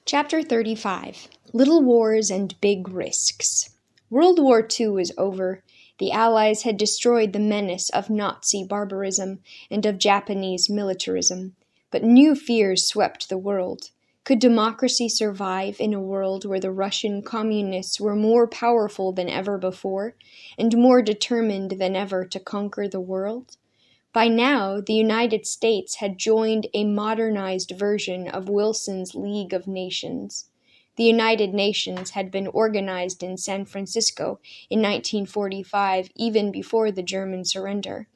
Chapter 35 Little Wars and Big Risks. World War II was over. The Allies had destroyed the menace of Nazi barbarism and of Japanese militarism. But new fears swept the world. Could democracy survive in a world where the Russian communists were more powerful than ever before, and more determined than ever to conquer the world? By now, the United States had joined a modernized version of Wilson's League of Nations. The United Nations had been organized in San Francisco in 1945, even before the German surrender.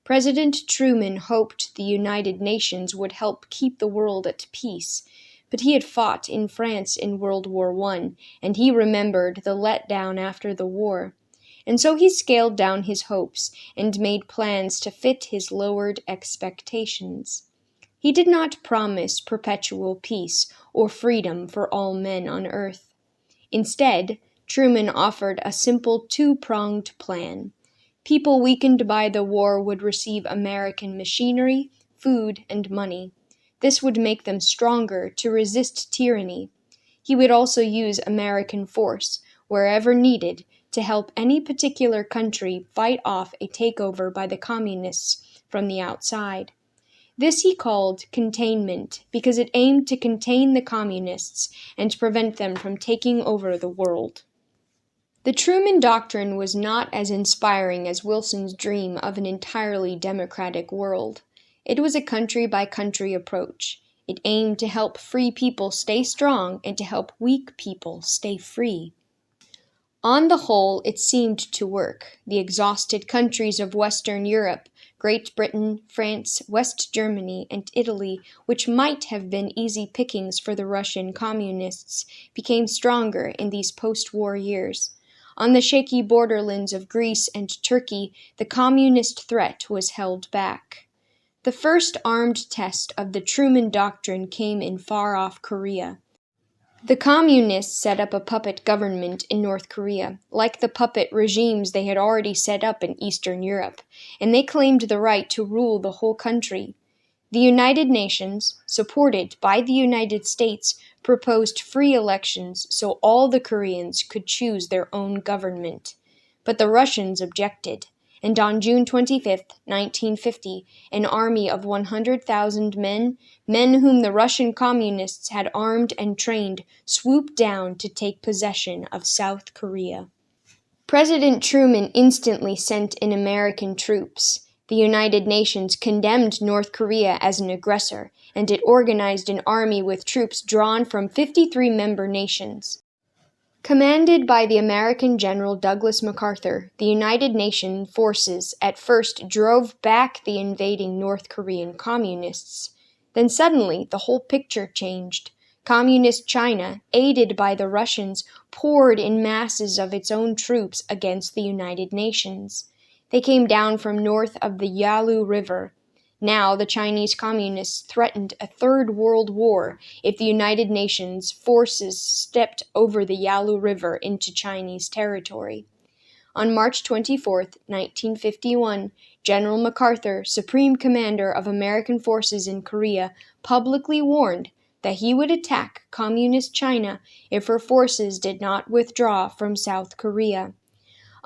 President Truman hoped the United Nations would help keep the world at peace, but he had fought in France in World War I, and he remembered the letdown after the war. And so he scaled down his hopes and made plans to fit his lowered expectations. He did not promise perpetual peace or freedom for all men on earth. Instead, Truman offered a simple two-pronged plan. People weakened by the war would receive American machinery, food, and money. This would make them stronger to resist tyranny. He would also use American force, wherever needed, to help any particular country fight off a takeover by the communists from the outside. This he called containment because it aimed to contain the communists and prevent them from taking over the world. The Truman Doctrine was not as inspiring as Wilson's dream of an entirely democratic world. It was a country-by-country approach. It aimed to help free people stay strong and to help weak people stay free. On the whole, it seemed to work. The exhausted countries of Western Europe, Great Britain, France, West Germany, and Italy, which might have been easy pickings for the Russian communists, became stronger in these post-war years. On the shaky borderlands of Greece and Turkey, the communist threat was held back. The first armed test of the Truman Doctrine came in far-off Korea. The communists set up a puppet government in North Korea, like the puppet regimes they had already set up in Eastern Europe, and they claimed the right to rule the whole country. The United Nations, supported by the United States, proposed free elections so all the Koreans could choose their own government. But the Russians objected, and on June 25, 1950, an army of 100,000 men whom the Russian communists had armed and trained, swooped down to take possession of South Korea. President Truman instantly sent in American troops. The United Nations condemned North Korea as an aggressor, and it organized an army with troops drawn from 53 member nations. Commanded by the American General Douglas MacArthur, the United Nations forces at first drove back the invading North Korean communists. Then suddenly, the whole picture changed. Communist China, aided by the Russians, poured in masses of its own troops against the United Nations. They came down from north of the Yalu River. Now the Chinese communists threatened a third world war if the United Nations forces stepped over the Yalu River into Chinese territory. On March 24, 1951, General MacArthur, Supreme Commander of American forces in Korea, publicly warned that he would attack Communist China if her forces did not withdraw from South Korea.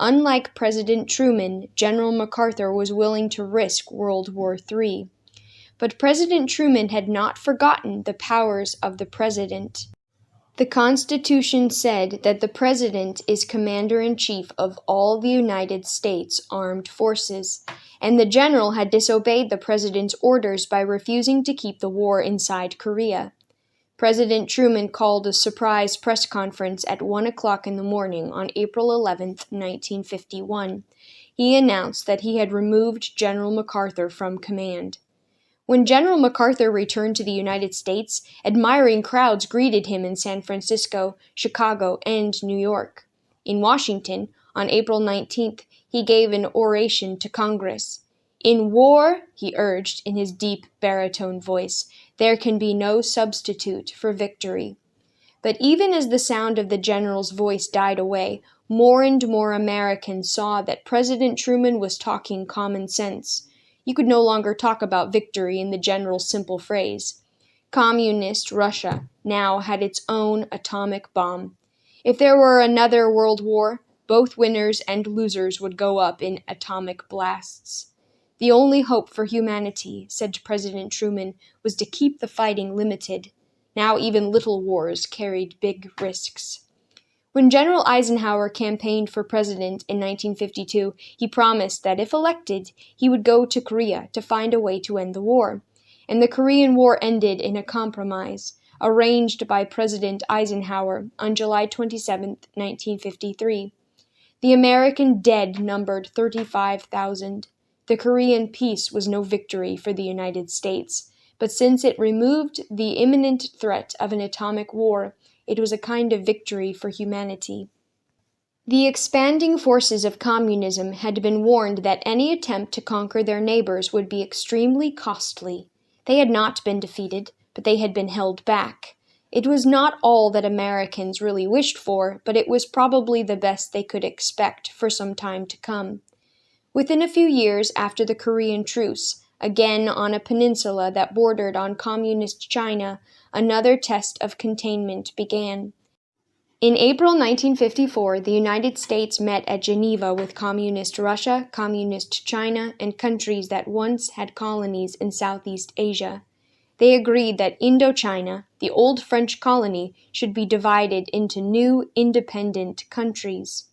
Unlike President Truman, General MacArthur was willing to risk World War III. But President Truman had not forgotten the powers of the president. The Constitution said that the president is commander-in-chief of all the United States armed forces, and the general had disobeyed the president's orders by refusing to keep the war inside Korea. President Truman called a surprise press conference at 1 o'clock in the morning on April 11, 1951. He announced that he had removed General MacArthur from command. When General MacArthur returned to the United States, admiring crowds greeted him in San Francisco, Chicago, and New York. In Washington, on April 19th, he gave an oration to Congress. "In war," he urged in his deep baritone voice, "there can be no substitute for victory." But even as the sound of the general's voice died away, more and more Americans saw that President Truman was talking common sense. You could no longer talk about victory in the general's simple phrase. Communist Russia now had its own atomic bomb. If there were another world war, both winners and losers would go up in atomic blasts. The only hope for humanity, said President Truman, was to keep the fighting limited. Now even little wars carried big risks. When General Eisenhower campaigned for president in 1952, he promised that if elected, he would go to Korea to find a way to end the war. And the Korean War ended in a compromise, arranged by President Eisenhower on July 27, 1953. The American dead numbered 35,000. The Korean peace was no victory for the United States, but since it removed the imminent threat of an atomic war, it was a kind of victory for humanity. The expanding forces of communism had been warned that any attempt to conquer their neighbors would be extremely costly. They had not been defeated, but they had been held back. It was not all that Americans really wished for, but it was probably the best they could expect for some time to come. Within a few years after the Korean truce, again on a peninsula that bordered on communist China, another test of containment began. In April 1954, the United States met at Geneva with Communist Russia, Communist China, and countries that once had colonies in Southeast Asia. They agreed that Indochina, the old French colony, should be divided into new, independent countries.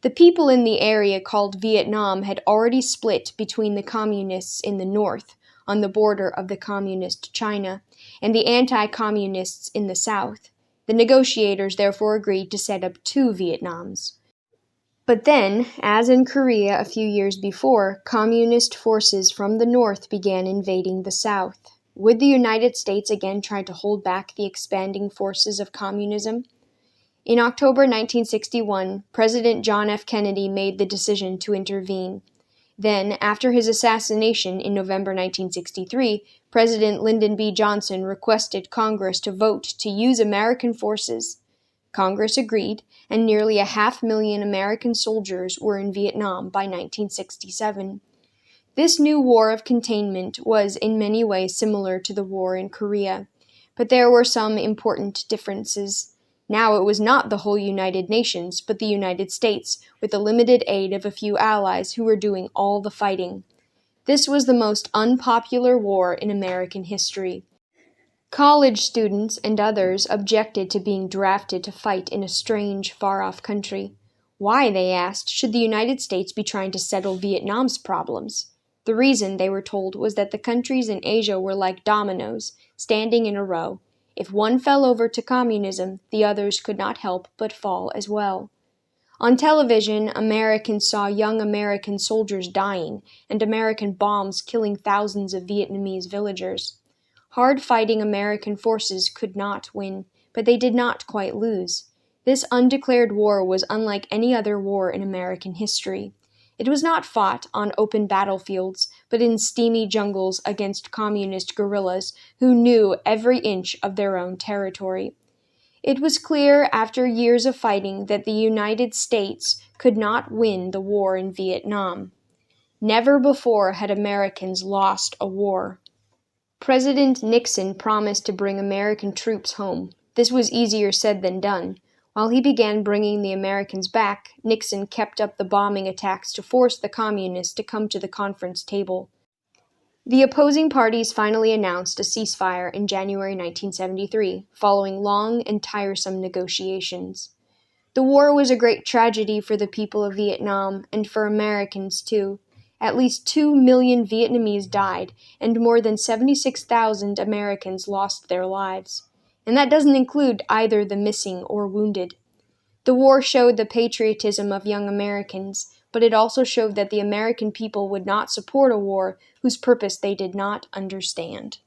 The people in the area called Vietnam had already split between the communists in the north, on the border of the communist China, and the anti-communists in the south. The negotiators therefore agreed to set up two Vietnams. But then, as in Korea a few years before, communist forces from the north began invading the south. Would the United States again try to hold back the expanding forces of communism? In October 1961, President John F. Kennedy made the decision to intervene. Then, after his assassination in November 1963, President Lyndon B. Johnson requested Congress to vote to use American forces. Congress agreed, and nearly 500,000 American soldiers were in Vietnam by 1967. This new war of containment was in many ways similar to the war in Korea, but there were some important differences. Now it was not the whole United Nations, but the United States, with the limited aid of a few allies who were doing all the fighting. This was the most unpopular war in American history. College students and others objected to being drafted to fight in a strange, far-off country. Why, they asked, should the United States be trying to settle Vietnam's problems? The reason, they were told, was that the countries in Asia were like dominoes, standing in a row. If one fell over to communism, the others could not help but fall as well. On television, Americans saw young American soldiers dying, and American bombs killing thousands of Vietnamese villagers. Hard-fighting American forces could not win, but they did not quite lose. This undeclared war was unlike any other war in American history. It was not fought on open battlefields, but in steamy jungles against communist guerrillas who knew every inch of their own territory. It was clear after years of fighting that the United States could not win the war in Vietnam. Never before had Americans lost a war. President Nixon promised to bring American troops home. This was easier said than done. While he began bringing the Americans back, Nixon kept up the bombing attacks to force the communists to come to the conference table. The opposing parties finally announced a ceasefire in January 1973, following long and tiresome negotiations. The war was a great tragedy for the people of Vietnam, and for Americans too. At least 2 million Vietnamese died, and more than 76,000 Americans lost their lives. And that doesn't include either the missing or wounded. The war showed the patriotism of young Americans, but it also showed that the American people would not support a war whose purpose they did not understand.